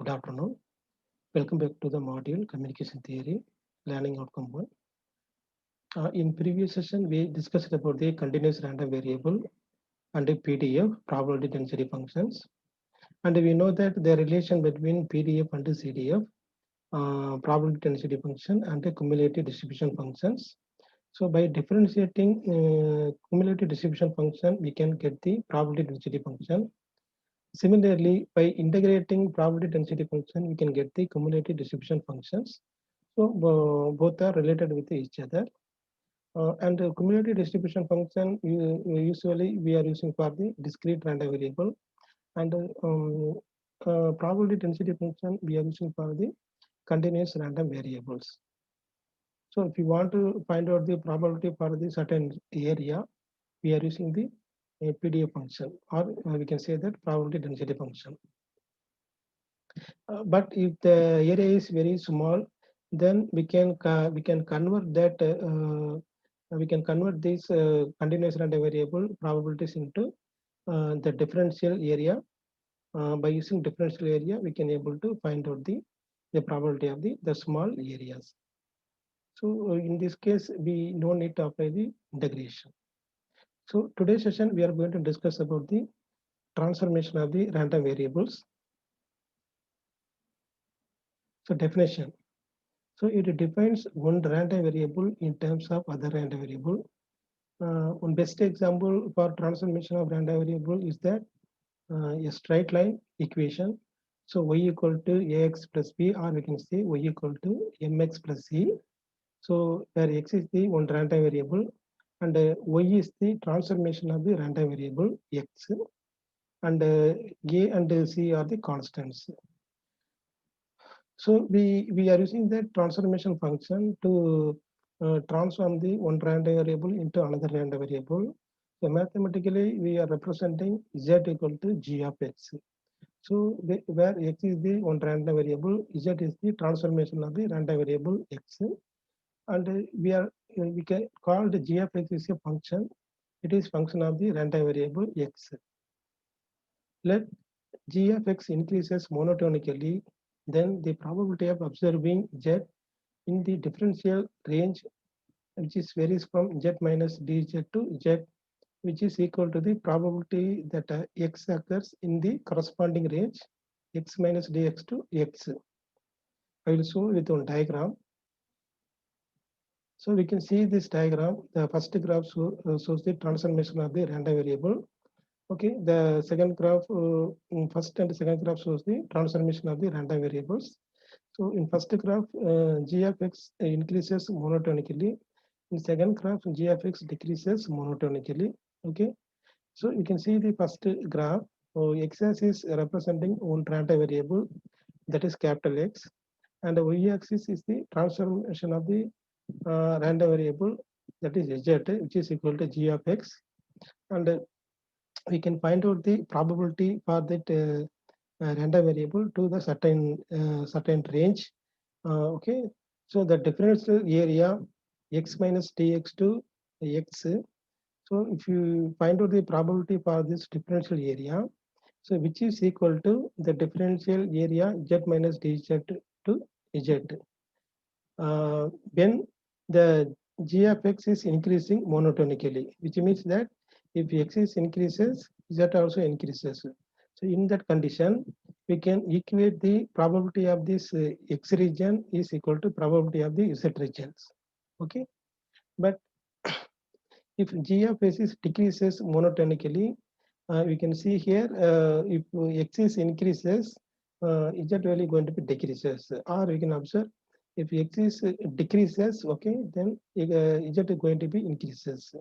Good afternoon. Welcome back to the module Communication Theory, Learning Outcome 1. In previous session, we discussed about the continuous random variable and the PDF, probability density functions. And we know that the relation between PDF and the CDF, probability density function and the cumulative distribution functions. So by differentiating cumulative distribution function, we can get the probability density function. Similarly, by integrating probability density function, we can get the cumulative distribution functions. So both are related with each other. And the cumulative distribution function usually we are using for the discrete random variable, and probability density function we are using for the continuous random variables. So if you want to find out the probability for the certain area, we are using the PDF function, or we can say that probability density function. But if the area is very small, then we can convert that we can convert these continuous random variable probabilities into the differential area. By using differential area, we can able to find out the probability of the small areas. So in this case, we no need to apply the integration. So today's session, we are going to discuss about the transformation of the random variables. So definition. So it defines one random variable in terms of other random variable. One best example for transformation of random variable is that a straight line equation. So y equal to ax plus b, or we can say y equal to mx plus c. So where x is the one random variable, and y is the transformation of the random variable x, and a and c are the constants. So we are using that transformation function to transform the one random variable into another random variable. So mathematically, we are representing z equal to g of x. So where x is the one random variable, z is the transformation of the random variable x, and we can call the g of x is a function. It is function of the random variable x. Let g of x increases monotonically, then the probability of observing z in the differential range, which is varies from z minus dz to z, which is equal to the probability that x occurs in the corresponding range x minus dx to x. I will show with one diagram. So we can see this diagram. The first graph shows the transformation of the random variable. Okay, the second graph, first and second graph shows the transformation of the random variables. So in first graph, g of x increases monotonically. In second graph, g of x decreases monotonically. Okay, so you can see the first graph. X-axis is representing one random variable, that is capital X, and the y-axis is the transformation of the random variable, that is z, which is equal to g of x, and we can find out the probability for that random variable to the certain range. Okay, so the differential area x minus dx to x. So if you find out the probability for this differential area, so which is equal to the differential area z minus dz to z. When the g of x is increasing monotonically, which means that if x is increases, z also increases. So in that condition, we can equate the probability of this x region is equal to probability of the z regions. Okay, but if g of x is decreases monotonically, we can see here if x is increases, z value going to be decreases, or we can observe if x is decreases, okay, then z is going to be increases.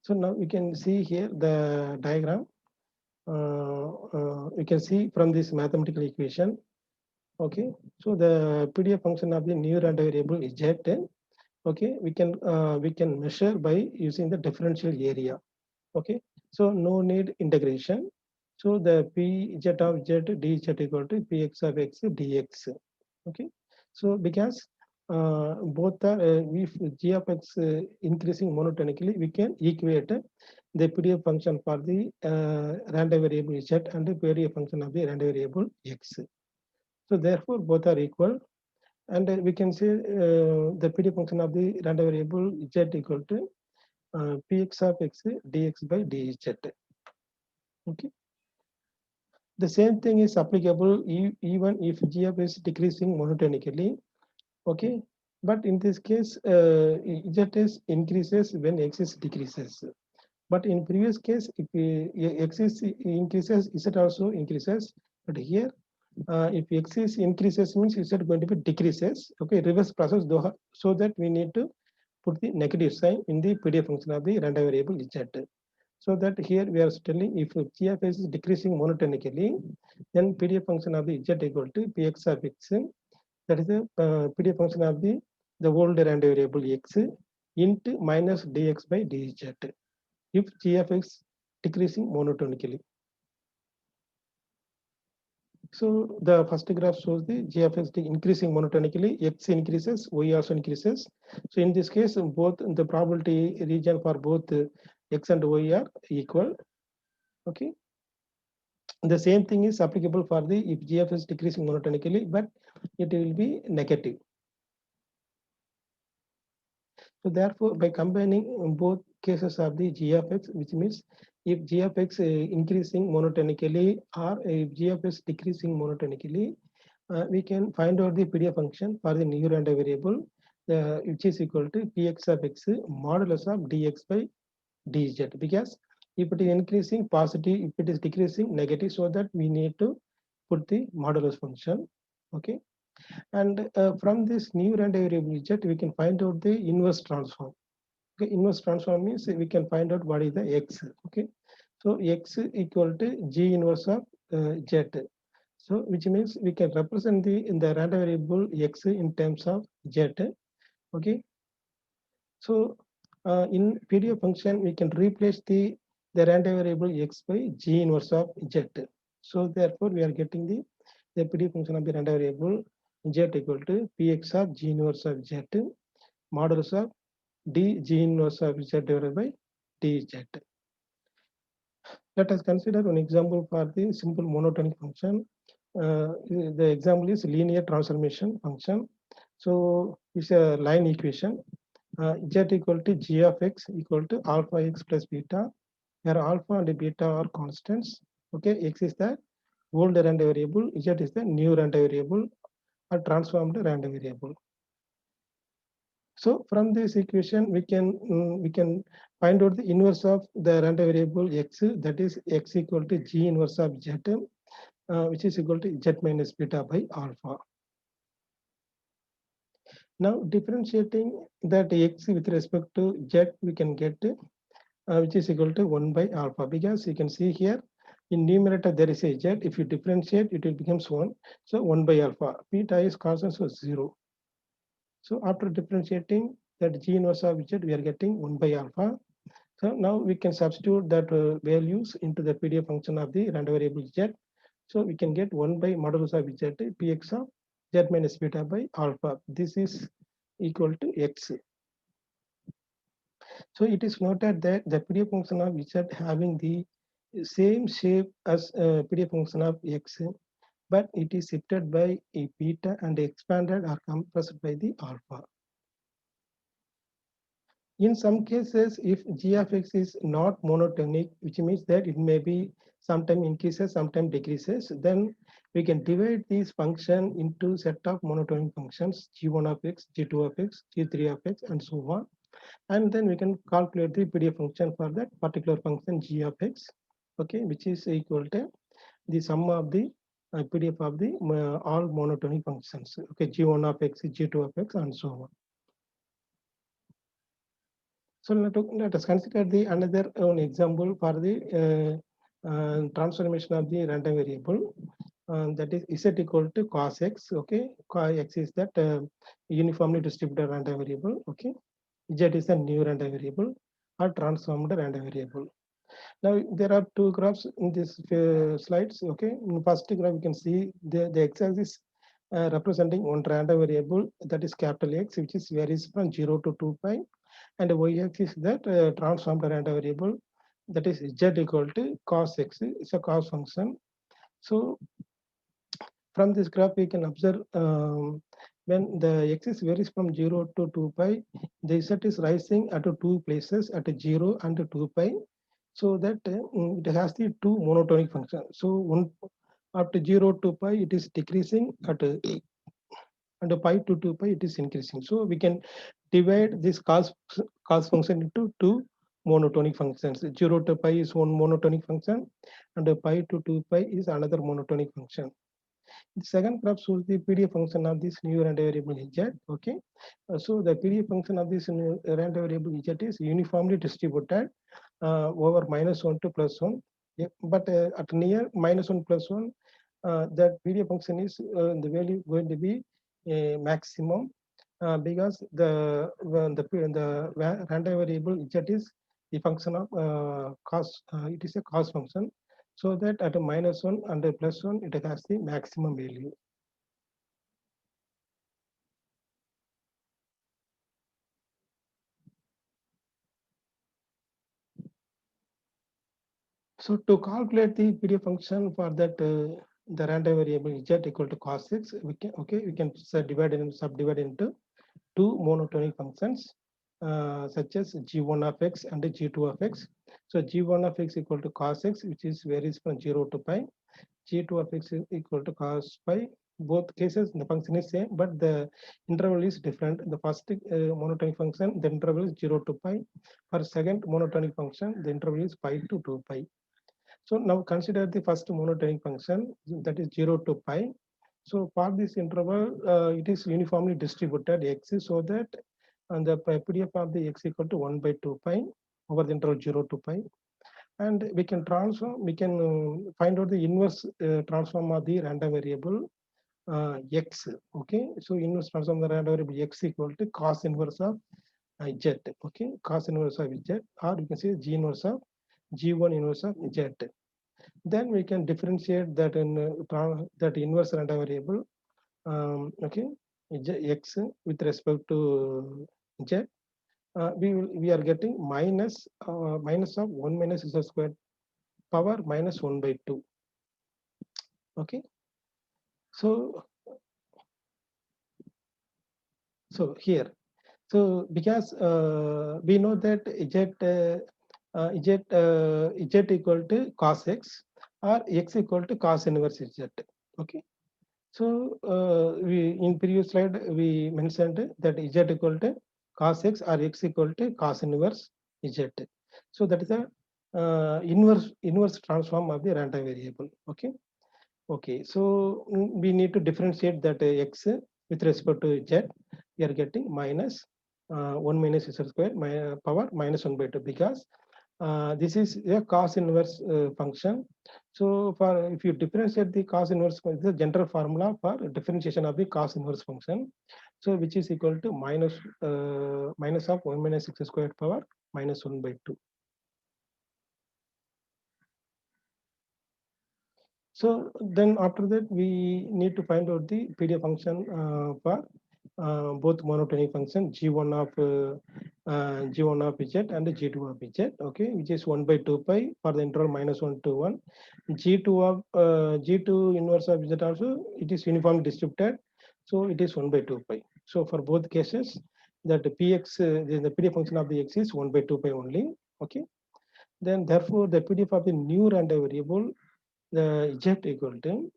So now we can see here the diagram. We can see from this mathematical equation. Okay, so the PDF function of the new random variable is z. Okay, we can measure by using the differential area. Okay, so no need integration. So the p z of z dz equal to px of x dx. Okay, so because both are if g of x increasing monotonically, we can equate the PDF function for the random variable z and the PDF function of the random variable x. So therefore, both are equal, and we can say the PDF function of the random variable z equal to px of x dx by dz. Okay. The same thing is applicable even if g of is decreasing monotonically. Okay, but in this case, z is increases when x is decreases. But in previous case, if x is increases, z also increases. But here, if x is increases means z going to be decreases. Okay, reverse process. So that we need to put the negative sign in the PDF function of the random variable z. So that here we are telling if g of x is decreasing monotonically, then PDF function of the z equal to px of x. That is the PDF function of the old random variable x into minus dx by dz. If g of x decreasing monotonically. So the first graph shows the g of x increasing monotonically, x increases, y also increases. So in this case, both the probability region for both x and y are equal. Okay. The same thing is applicable for the if g of x decreasing monotonically, but it will be negative. So therefore, by combining both cases of the g of x, which means if g of x increasing monotonically or if g of x decreasing monotonically, we can find out the PDF function for the new random variable, which is equal to px of x modulus of dx by dz. Because if it is increasing positive, if it is decreasing negative, so that we need to put the modulus function. Okay. And from this new random variable z, we can find out the inverse transform. Okay, inverse transform means we can find out what is the x. Okay, so x equal to g inverse of z. So which means we can represent the in the random variable x in terms of z. Okay, so in PDF function we can replace the random variable x by g inverse of z. So therefore we are getting the PDF function of the random variable z equal to px of g inverse of z modulus of d g inverse of z divided by dz. Let us consider an example for the simple monotonic function. The example is linear transformation function. So it's a line equation. Z equal to g of x equal to alpha x plus beta, where alpha and beta are constants. Okay, x is the old random variable, z is the new random variable or transformed random variable. So from this equation, we can find out the inverse of the random variable x, that is x equal to g inverse of z, which is equal to z minus beta by alpha. Now differentiating that x with respect to z, we can get which is equal to 1 by alpha, because you can see here in numerator there is a z. If you differentiate, it will becomes 1. So 1 by alpha. Beta is constant, so 0. So after differentiating that g inverse of z, we are getting 1 by alpha. So now we can substitute that values into the PDF function of the random variable z. So we can get 1 by modulus of z px of z minus beta by alpha. This is equal to x. So it is noted that the PDF function of z having the same shape as PDF function of x, but it is shifted by a beta and expanded or compressed by the alpha. In some cases, if g of x is not monotonic, which means that it may be sometime increases, sometime decreases, then we can divide this function into set of monotonic functions g1 of x, g2 of x, g3 of x, and so on. And then we can calculate the PDF function for that particular function g of x, okay, which is equal to the sum of the PDF of the all monotonic functions, okay, g1 of x, g2 of x, and so on. So let us consider the another example for the transformation of the random variable. That is z equal to cos x. Okay, cos x is that uniformly distributed random variable. Okay, z is the new random variable or transformed random variable. Now there are two graphs in this slides. Okay, in the first graph you can see the x-axis representing one random variable, that is capital X, which is varies from 0 to 2 pi, and y-axis that transformed random variable, that is z equal to cos x. It's a cos function. So from this graph we can observe, when the axis varies from 0 to 2 pi, the z is rising at two places, at 0 and 2 pi, so that it has the two monotonic functions. So one after 0 to pi it is decreasing, at and pi to 2 pi it is increasing. So we can divide this cos function into two monotonic functions. 0 to pi is one monotonic function, and pi to 2 pi is another monotonic function. The second graph shows the PDF function of this new random variable z. Okay, so the PDF function of this new random variable z is uniformly distributed over -1 to +1. Yeah, but at near -1 +1, that PDF function is the value going to be maximum, because the random variable z is the function of cos. It is a cos function, so that at a -1 and a +1 it has the maximum value. So to calculate the PDF function for that, the random variable z equal to cos x, we can divide and subdivide into two monotonic functions, such as g1 of x and g2 of x. So g1 of x equal to cos x, which is varies from 0 to pi. G2 of x is equal to cos pi. Both cases the function is same, but the interval is different. The first monotonic function, the interval is 0 to pi. For second monotonic function, the interval is pi to 2 pi. So now consider the first monotonic function, that is 0 to pi. So for this interval, it is uniformly distributed x, so that and the PDF of the x equal to 1 by 2 pi over the interval 0 to pi. And we can transform, we can find out the inverse transform of the random variable x. Okay, so inverse transform of the random variable x equal to cos inverse of z. Okay, cos inverse of z, or you can say g inverse of g1 inverse of z. Then we can differentiate that in that inverse random variable, okay, x with respect to z. We are getting minus of 1 minus z squared power minus 1 by 2. Okay, so here, so because we know that z equal to cos x, or x equal to cos inverse z. Okay, so we in previous slide we mentioned that z equal to cos x or x equal to cos inverse z. So that is a inverse transform of the random variable. Okay. Okay, so we need to differentiate that x with respect to z. We are getting minus 1 minus z square power minus 1 by 2, because this is a cos inverse function. So for if you differentiate the cos inverse, the general formula for differentiation of the cos inverse function, so which is equal to minus of 1 minus x squared power minus 1 by 2. So then after that, we need to find out the PDF function for both monotonic function g1 of z and g2 of z. Okay, which is 1 by 2 pi for the interval -1 to 1. G2 inverse of z also, it is uniformly distributed, so it is 1 by 2 pi. So for both cases, that px the PDF function of the x is 1 by 2 pi only. Okay, then therefore the PDF of the new random variable, the z equal to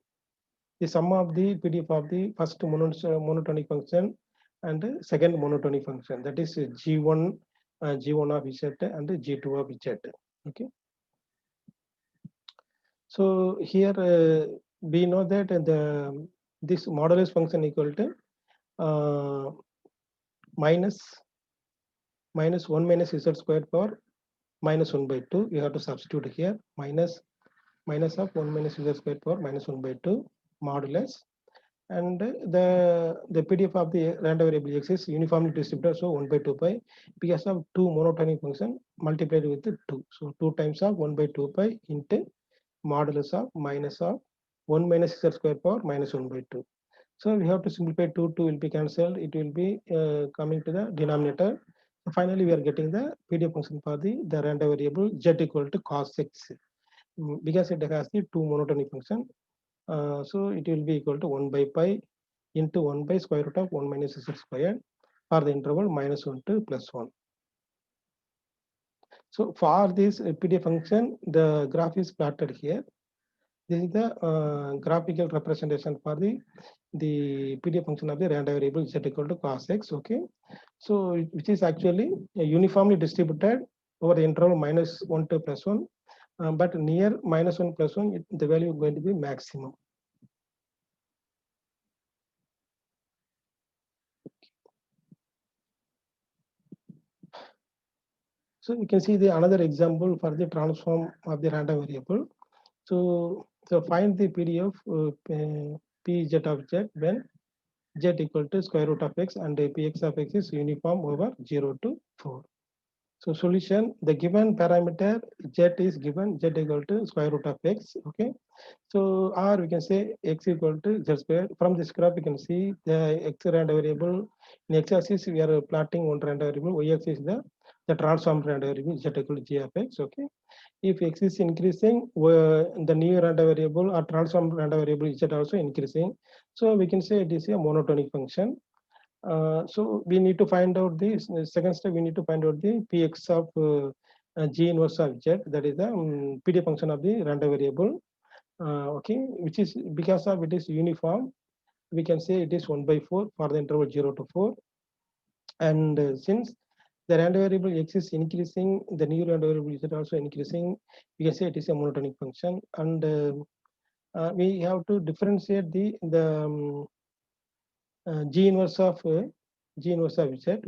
the sum of the PDF of the first monotonic function and the second monotonic function, that is g1 of z and g2 of z. Okay, so here we know that the this modulus function equal to uh, minus 1 minus z squared power minus 1 by 2. We have to substitute here minus of 1 minus z squared power minus 1 by 2 modulus, and the PDF of the random variable x is uniformly distributed, so 1 by 2 pi, because of two monotonic function multiplied with the 2. So 2 times of 1 by 2 pi into modulus of minus of 1 minus z squared power minus 1 by 2. So we have to simplify 2 will be cancelled. It will be coming to the denominator. So finally, we are getting the PDF function for the random variable z equal to cos x. Because it has the two monotonic function. So it will be equal to 1 by pi into 1 by square root of 1 minus z squared for the interval -1 to +1. So for this PDF function, the graph is plotted here. This is the graphical representation for the PDF function of the random variable z equal to cos x. Okay, so which is actually uniformly distributed over the interval -1 to +1, but near -1 +1, the value is going to be maximum. So you can see the another example for the transform of the random variable. So find the PDF pz of z when z equal to square root of x and px of x is uniform over 0 to 4. So solution, the given parameter z is given z equal to square root of x. Okay. So or we can say x equal to z square. From this graph, we can see the x random variable. In x-axis, we are plotting one random variable. Y-axis is the transformed random variable z equal to g of x. Okay. If x is increasing, the new random variable or transformed random variable z also increasing. So we can say it is a monotonic function. So we need to find out the second step. We need to find out the px of g inverse of z. That is the PDF function of the random variable. Okay, which is because of it is uniform. We can say it is 1 by 4 for the interval 0 to 4. And since the random variable x is increasing, the new random variable z also increasing, we can say it is a monotonic function. And we have to differentiate the g inverse of z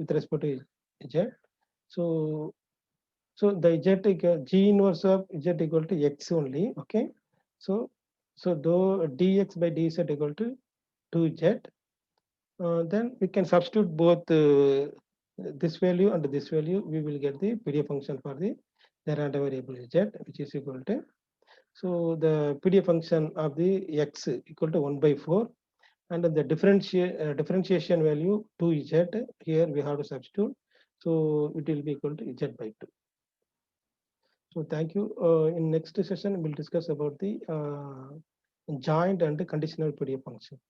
with respect to z. So the g inverse of z equal to x only. Okay. So though dx by dz equal to 2z, then we can substitute both this value and this value. We will get the PDF function for the random variable z, which is equal to. So the PDF function of the x equal to 1 by 4, and the differentiation value 2z. Here we have to substitute. So it will be equal to z by 2. So thank you. In next session, we'll discuss about the joint and the conditional PDF function.